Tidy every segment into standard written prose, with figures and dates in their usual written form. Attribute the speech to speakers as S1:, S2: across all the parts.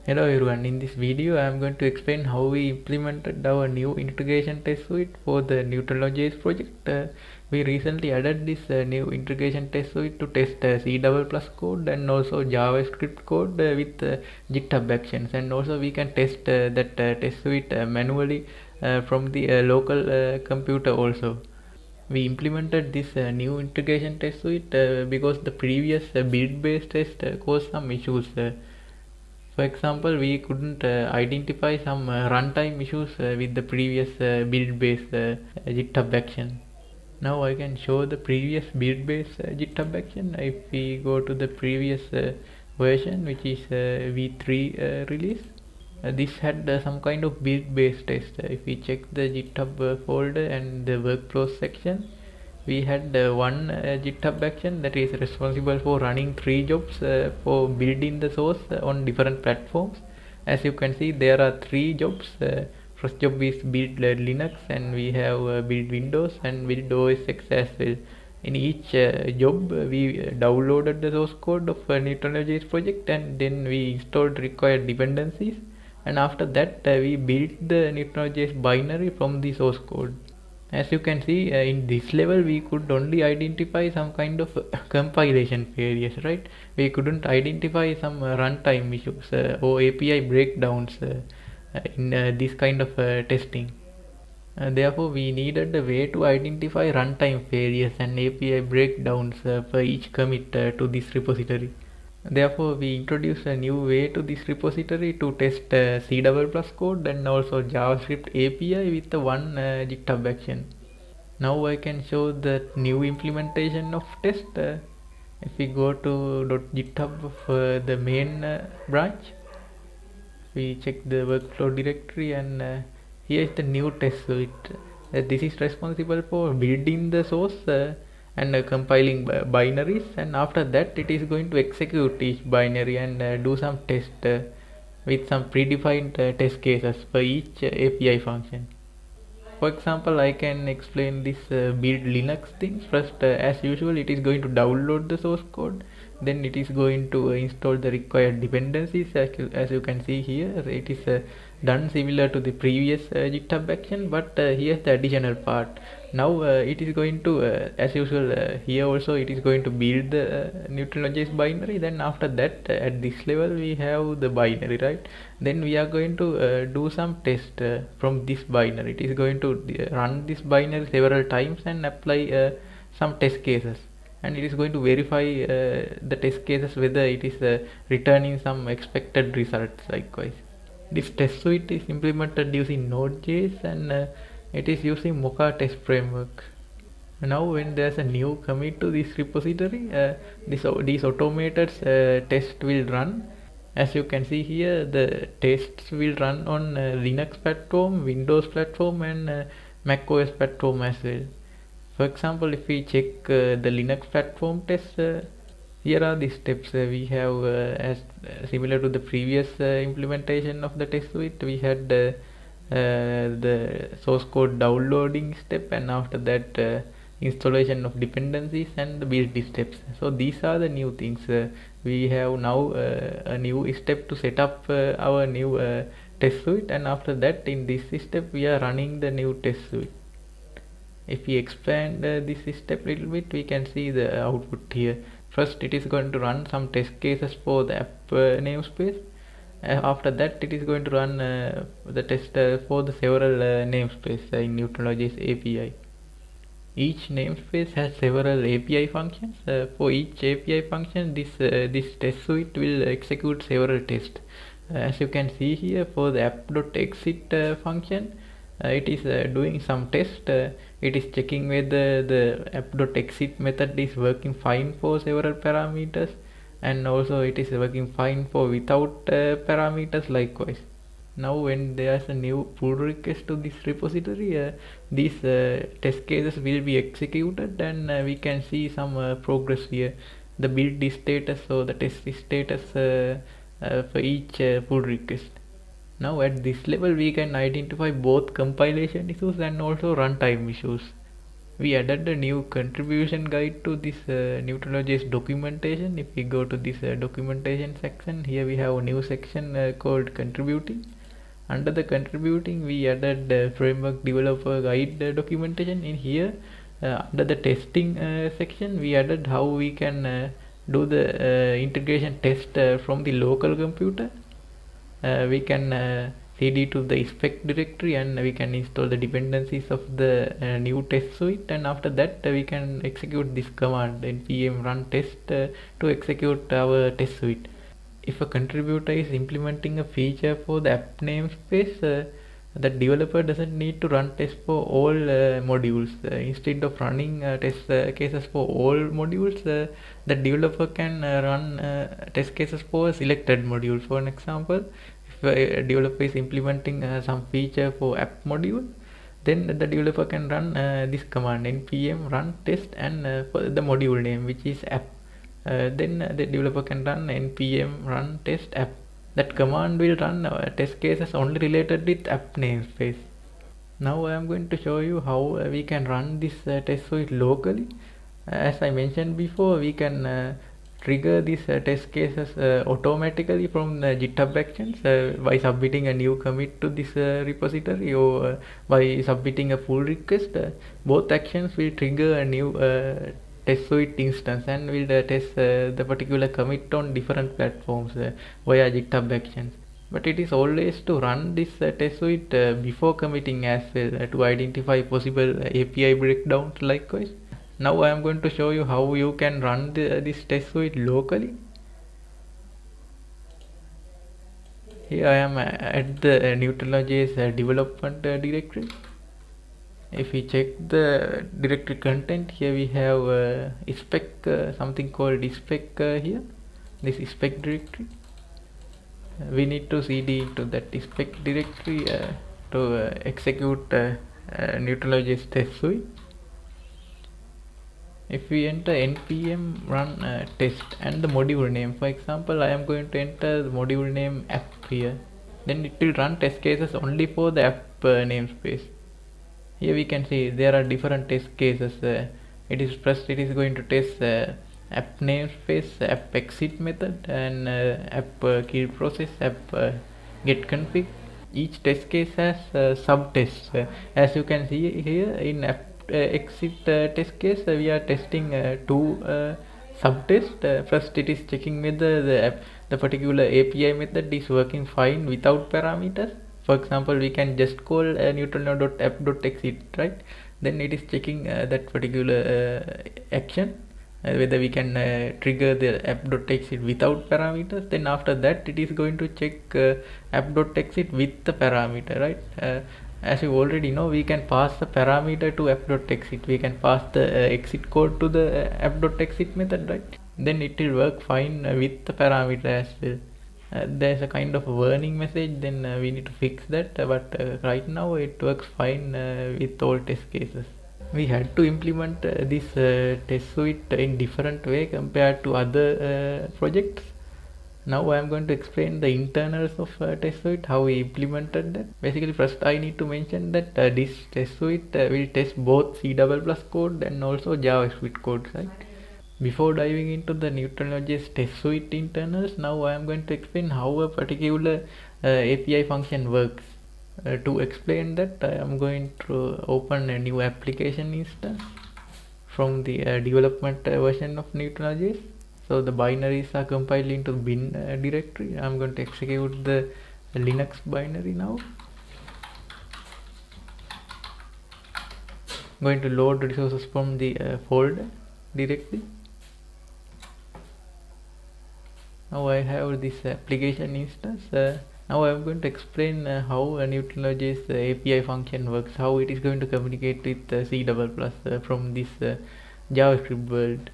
S1: Hello everyone, in this video I am going to explain how we implemented our new integration test suite for the Neutralinojs project. We recently added this new integration test suite to test C++ code and also JavaScript code with GitHub Actions, and also we can test that test suite manually from the local computer also. We implemented this new integration test suite because the previous build based test caused some issues. For example, we couldn't identify some runtime issues with the previous build based GitHub action. Now I can show the previous build based GitHub action. If we go to the previous version, which is v3 release, this had some kind of build based test. If we check the GitHub folder and the workflows section, we had one GitHub action that is responsible for running 3 jobs for building the source on different platforms. As you can see, there are 3 jobs. First job is build Linux, and we have build Windows and build OS X as well. In each job, we downloaded the source code of Neutralinojs project, and then we installed required dependencies, and after that we built the Neutralinojs binary from the source code. As you can see, in this level we could only identify some kind of compilation failures, right? We couldn't identify some runtime issues or API breakdowns in this kind of testing. Therefore, we needed a way to identify runtime failures and API breakdowns for each commit to this repository. Therefore, we introduced a new way to this repository to test C++ code and also JavaScript API with one GitHub action. Now I can show the new implementation of test. If we go to .github for the main branch, we check the workflow directory, and here is the new test suite. This is responsible for building the source and compiling binaries, and after that it is going to execute each binary and do some test with some predefined test cases for each API function. For example, I can explain this build Linux thing. First, as usual, it is going to download the source code, then it is going to install the required dependencies. As you can see here, it is done similar to the previous GitHub action, but here's the additional part. Now it is going to, as usual, here also it is going to build the Neutralinojs binary. Then after that, at this level we have the binary, right? Then we are going to do some test from this binary. It is going to run this binary several times and apply some test cases, and it is going to verify the test cases whether it is returning some expected results. Likewise, this test suite is implemented using Node.js, and it is using Mocha test framework. Now when there's a new commit to this repository, these automated tests will run. As you can see here, the tests will run on Linux platform, Windows platform, and Mac OS platform as well. For example, if we check the Linux platform test, here are the steps we have as similar to the previous implementation of the test suite. We had the source code downloading step, and after that installation of dependencies and the build steps. So these are the new things. We have now a new step to set up our new test suite, and after that in this step we are running the new test suite. If we expand this step a little bit, we can see the output here. First, it is going to run some test cases for the app namespace. After that, it is going to run the test for the several namespace in Neutralinojs API. Each namespace has several API functions. For each API function, this test suite will execute several tests. As you can see here, for the app.exit function, it is doing some test. It is checking whether the app.exit method is working fine for several parameters, and also it is working fine for without parameters likewise. Now when there's a new pull request to this repository, these test cases will be executed, and we can see some progress here. The build status or the test status for each pull request. Now at this level we can identify both compilation issues and also runtime issues. We added a new contribution guide to this Neutralinojs documentation. If we go to this documentation section, here we have a new section called contributing. Under the contributing, we added framework developer guide documentation. In here, under the testing section, we added how we can do the integration test from the local computer. We can cd to the spec directory, and we can install the dependencies of the new test suite, and after that we can execute this command npm run test to execute our test suite. If a contributor is implementing a feature for the app namespace, the developer doesn't need to run tests for all modules. Instead of running test cases for all modules, the developer can run test cases for selected modules. For an example, if a developer is implementing some feature for app module, then the developer can run this command npm run test and for the module name, which is app. Then the developer can run npm run test app. That command will run test cases only related with app namespace. Now I am going to show you how we can run this test suite locally. As I mentioned before, we can trigger these test cases automatically from GitHub Actions by submitting a new commit to this repository, or by submitting a pull request. Both actions will trigger a new test suite instance and will test the particular commit on different platforms via GitHub Actions. But it is always to run this test suite before committing as well, to identify possible API breakdowns likewise. Now I am going to show you how you can run this test suite locally. Here I am at the Neutralinojs development directory. If we check the directory content, here we have spec, something called spec here, this spec directory. We need to cd to that spec directory to execute Neutralinojs test suite. If we enter npm run test and the module name, for example I am going to enter the module name app here, then it will run test cases only for the app namespace. Here we can see there are different test cases. It is going to test app namespace, app exit method, and app kill process, app get config. Each test case has subtests. As you can see here in app exit test case, we are testing two subtests. First, it is checking whether the particular API method is working fine without parameters. For example, we can just call neutralinoj.app.exit, right? Then it is checking that particular action, whether we can trigger the app.exit without parameters. Then after that it is going to check app.exit with the parameter, right? As you already know, we can pass the parameter to app.exit. We can pass the exit code to the app.exit method, right? Then it will work fine with the parameter as well. There's a kind of warning message, then we need to fix that, but right now it works fine with all test cases. We had to implement this test suite in different way compared to other projects. Now I am going to explain the internals of test suite, how we implemented that. Basically, first I need to mention that this test suite will test both C++ code and also JavaScript code, right? Before diving into the Neutralinojs test suite internals, now I am going to explain how a particular API function works. To explain that, I am going to open a new application instance from the development version of Neutralinojs. So the binaries are compiled into bin directory. I am going to execute the Linux binary now. I'm going to load resources from the folder directly. Now I have this application instance. Now I am going to explain how a Neutralinojs API function works, how it is going to communicate with C++ from this JavaScript world.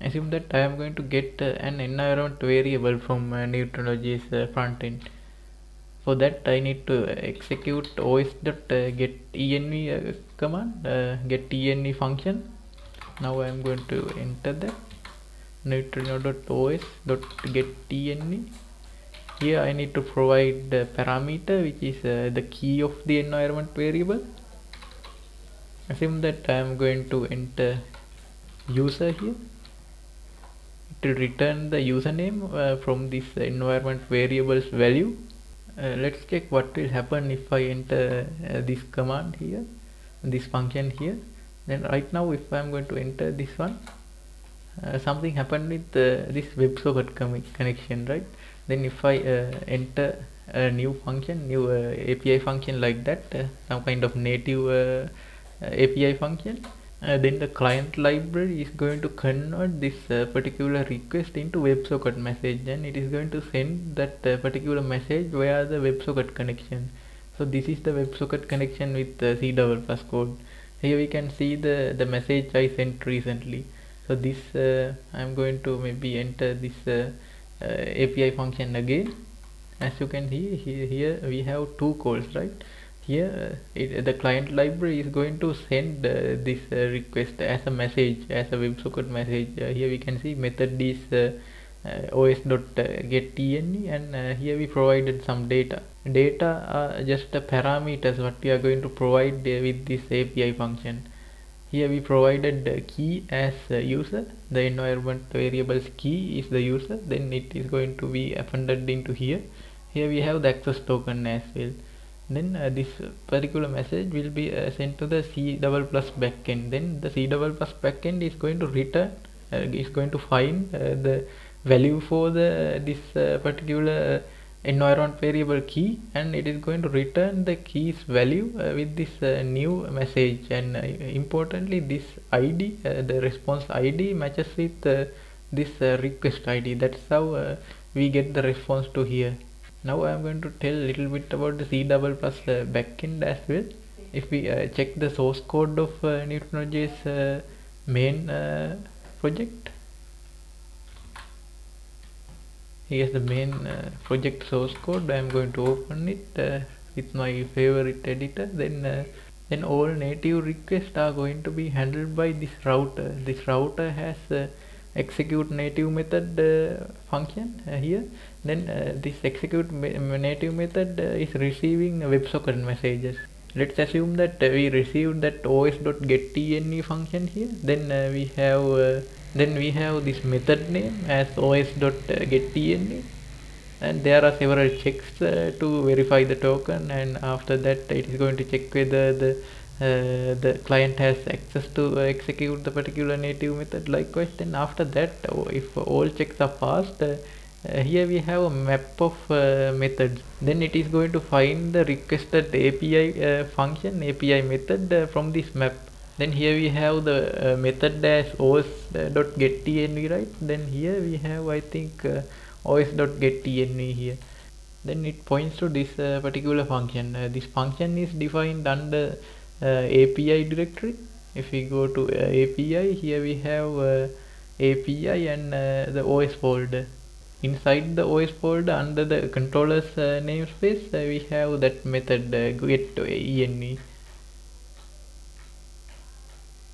S1: Assume that I am going to get an environment variable from Neutralinojs frontend. For that I need to execute os.getenv command, getenv function. Now I am going to enter that neutralinoj.os.getenv. Here I need to provide the parameter, which is the key of the environment variable. Assume that I am going to enter user here. It will return the username from this environment variables value. Let's check what will happen if I enter this command here, this function here. Then right now if I am going to enter this one, something happened with this WebSocket connection, right? Then if I enter a new function, new API function like that, some kind of native API function, then the client library is going to convert this particular request into WebSocket message, and it is going to send that particular message via the WebSocket connection. So this is the WebSocket connection with C++ code. Here we can see the message I sent recently. So this I'm going to maybe enter this API function again. As you can see here we have two calls, right? Here the client library is going to send this request as a message, as a WebSocket message. Here we can see method is os.getTNE, and here we provided some data are just the parameters what we are going to provide with this API function. Here we provided the key as user, the environment variables key is the user, then it is going to be appended into here. Here we have the access token as well. Then this particular message will be sent to the C++ backend. Then the C++ backend is going to return, is going to find the value for the this particular environment variable key, and it is going to return the key's value with this new message. And importantly, this ID, the response ID matches with this request ID. That's how we get the response to here. Now I am going to tell a little bit about the C++ backend as well. If we check the source code of Neutralinojs main project, here's the main project source code. I am going to open it with my favorite editor. Then all native requests are going to be handled by this router. This router has execute native method function here. Then this execute native method is receiving WebSocket messages. Let's assume that we received that os.getTNE function here. Then we have this method name as os.getTNE, and there are several checks to verify the token, and after that it is going to check whether the client has access to execute the particular native method. Likewise, then after that, if all checks are passed, here we have a map of methods. Then it is going to find the requested API function, API method from this map. Then here we have the method as os.getTNE, right? Then here we have, I think, os.getTNE here. Then it points to this particular function. This function is defined under API directory. If we go to API, here we have API and the OS folder. Inside the OS folder, under the controller's namespace, we have that method get.ene.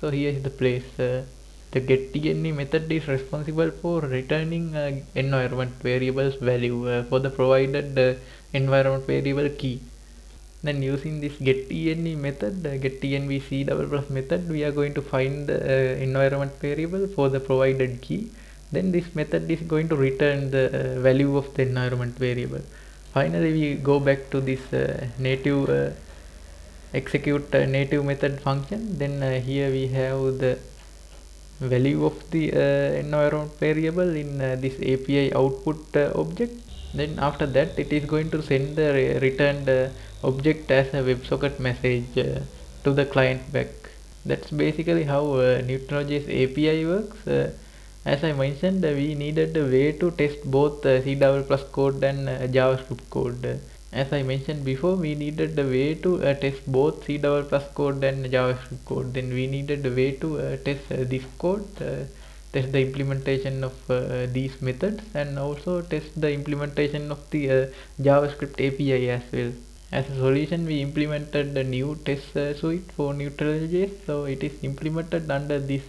S1: So here is the place. The getTNE method is responsible for returning environment variables value for the provided environment variable key. Then using this getTNE method, getTNE C++ method, we are going to find the environment variable for the provided key. Then this method is going to return the value of the environment variable. Finally, we go back to this native execute native method function. Then here we have the value of the environment variable in this API output object. Then after that, it is going to send the returned object as a WebSocket message to the client back. That's basically how Neutralinojs API works. As I mentioned, we needed a way to test both C++ code and JavaScript code. As I mentioned before, we needed a way to test both C++ code and JavaScript code. Then we needed a way to test this code, test the implementation of these methods, and also test the implementation of the JavaScript API as well. As a solution, we implemented a new test suite for Neutralinojs, so it is implemented under this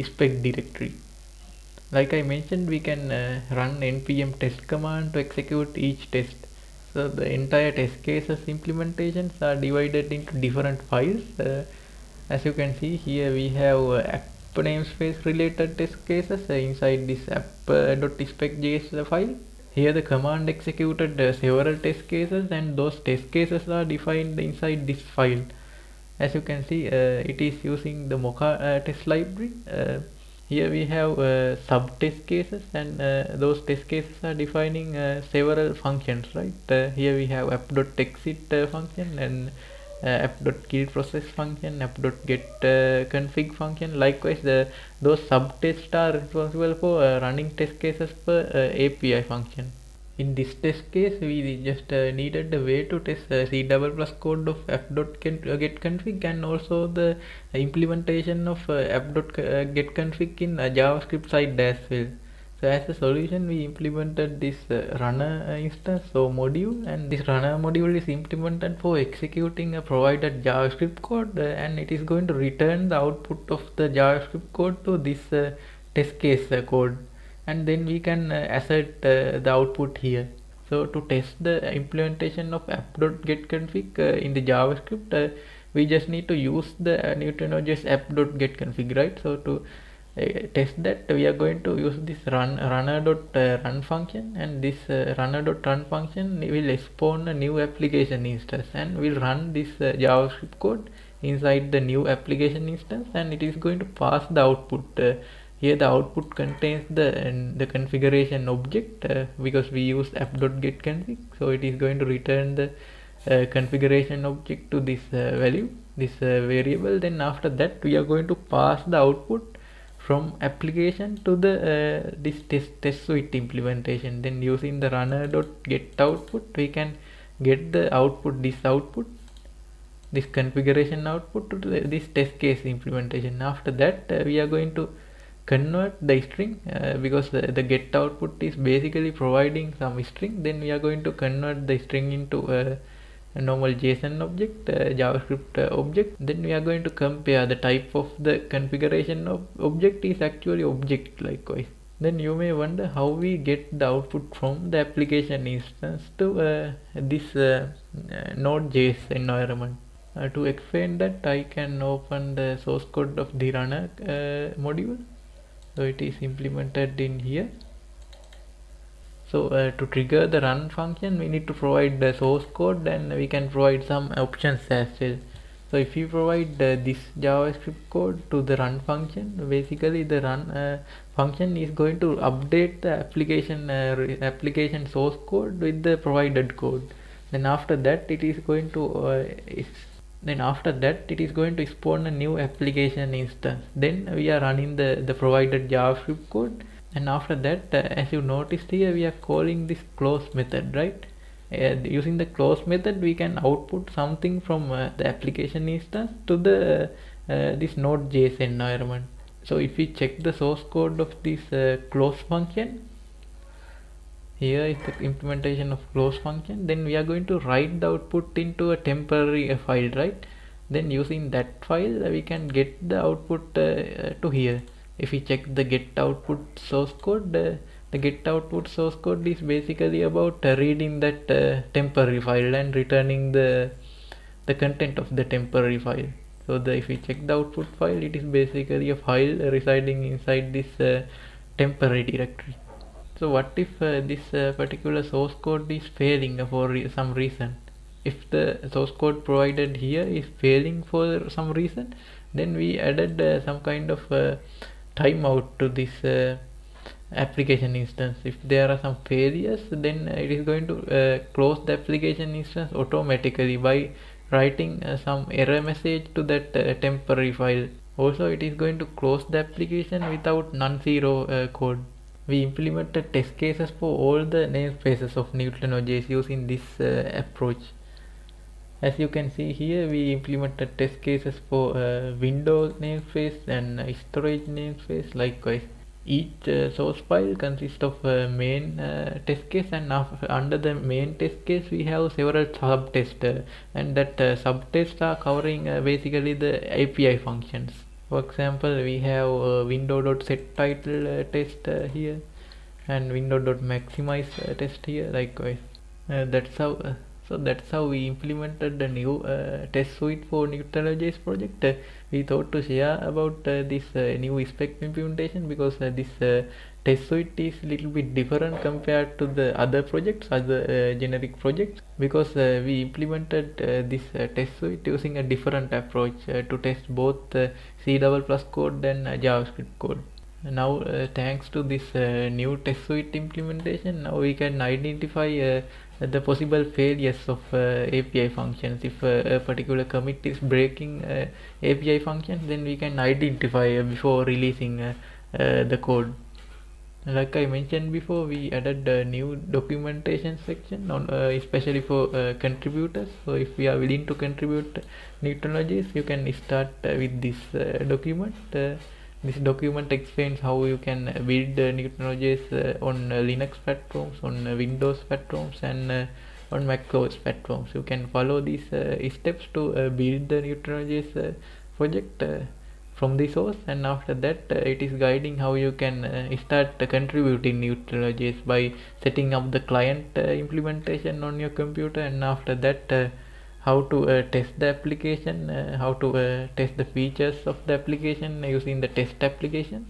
S1: spec directory. Like I mentioned, we can run npm test command to execute each test. So the entire test cases implementations are divided into different files. As you can see here, we have app namespace related test cases inside this app.spec.js file. Here the command executed several test cases, and those test cases are defined inside this file. As you can see, it is using the Mocha test library. Here we have sub test cases, and those test cases are defining several functions, right? Here we have app.exit function, and app.killProcess function, app.getConfig function. Likewise, those subtests are responsible for running test cases per API function. In this test case, we just needed a way to test C++ code of app.getConfig, and also the implementation of app.getConfig in JavaScript side as well. So as a solution, we implemented this runner instance or module, and this runner module is implemented for executing a provided JavaScript code, and it is going to return the output of the JavaScript code to this test case code, and then we can assert the output here. So to test the implementation of app.getConfig in the JavaScript, we just need to use the Neutralinojs app.getConfig, right? So to test that, we are going to use this runner.run function, and this runner.run function will spawn a new application instance, and will run this JavaScript code inside the new application instance, and it is going to pass the output. Here the output contains the configuration object, because we use app.getConfig, so it is going to return the configuration object to this value, this variable. Then after that, we are going to pass the output from application to the this test suite implementation. Then using the runner.getOutput, we can get the output, this configuration output to this test case implementation. After that, we are going to convert the string, because the get output is basically providing some string. Then we are going to convert the string into a normal JSON object, JavaScript object. Then we are going to compare the type of the configuration of object is actually object. Likewise, then you may wonder how we get the output from the application instance to this Node.js environment. To explain that, I can open the source code of the runner module. So it is implemented in here. So to trigger the run function, we need to provide the source code, and we can provide some options as well. So if you provide this JavaScript code to the run function, basically the run function is going to update the application source code with the provided code. Then after that, it is going to spawn a new application instance. Then we are running the provided JavaScript code, and after that, as you noticed here, we are calling this close method, right? Using the close method, we can output something from the application instance to the this Node.js environment. So if we check the source code of this close function, here is the implementation of close function. Then we are going to write the output into a temporary file, right? Then using that file, we can get the output to here. If we check the get output source code, the get output source code is basically about reading that temporary file and returning the content of the temporary file. So if we check the output file, it is basically a file residing inside this temporary directory. So what if this particular source code is failing for some reason? If the source code provided here is failing for some reason, then we added some kind of timeout to this application instance. If there are some failures, then it is going to close the application instance automatically by writing some error message to that temporary file. Also, it is going to close the application without non-zero code. We implemented test cases for all the namespaces of Neutralinojs using this approach. As you can see here, we implemented test cases for Windows namespace and storage namespace. Likewise, each source file consists of a main test case, and under the main test case we have several subtests, and that subtests are covering basically the API functions. For example, we have window.setTitle test here, and window.maximize test here. Likewise, that's how So that's how we implemented the new test suite for Neutralinojs project. We thought to share about this new spec implementation because this test suite is a little bit different compared to the other projects, other generic projects, because we implemented this test suite using a different approach to test both C++ code and JavaScript code. Now thanks to this new test suite implementation, now we can identify the possible failures of API functions. If a particular commit is breaking API functions, then we can identify before releasing the code. Like I mentioned before, we added a new documentation section on especially for contributors. So if we are willing to contribute Neutralinojs, you can start with this document. This document explains how you can build Neutralinojs on Linux platforms, on Windows platforms, and on macOS platforms. You can follow these steps to build the Neutralinojs project from the source, and after that it is guiding how you can start contributing Neutralinojs by setting up the client implementation on your computer, and after that how to test the application, how to test the features of the application using the test application.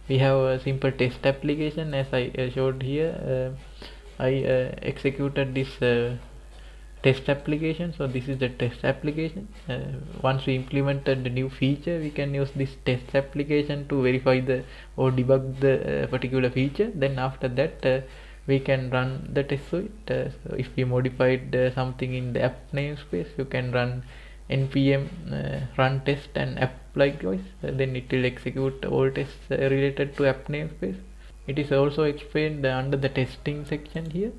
S1: We have a simple test application as I showed here. I executed this test application. So this is the test application. Once we implemented the new feature, we can use this test application to verify the or debug the particular feature. Then after that we can run the test suite. So if we modified something in the app namespace, you can run npm run test and app likewise. Then it will execute all tests related to app namespace. It is also explained under the testing section here.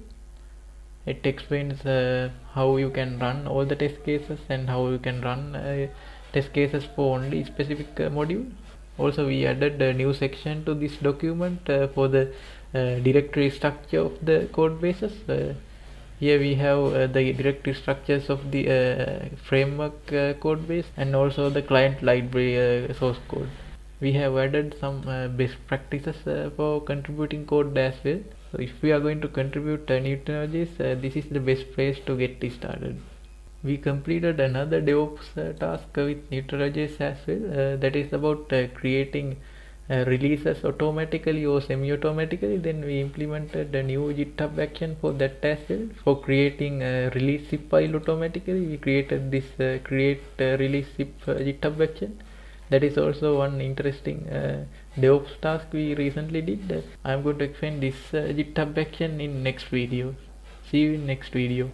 S1: It explains how you can run all the test cases and how you can run test cases for only specific module. Also we added a new section to this document for the directory structure of the code bases. Here we have the directory structures of the framework code base and also the client library source code. We have added some best practices for contributing code as well. So if we are going to contribute Neutralinojs, this is the best place to get started. We completed another DevOps task with Neutralinojs as well. That is about creating releases automatically or semi-automatically. Then we implemented a new GitHub action for that as well. For creating release zip file automatically, we created this create release zip GitHub action. That is also one interesting DevOps task we recently did. I am going to explain this GitHub action in next video. See you in next video.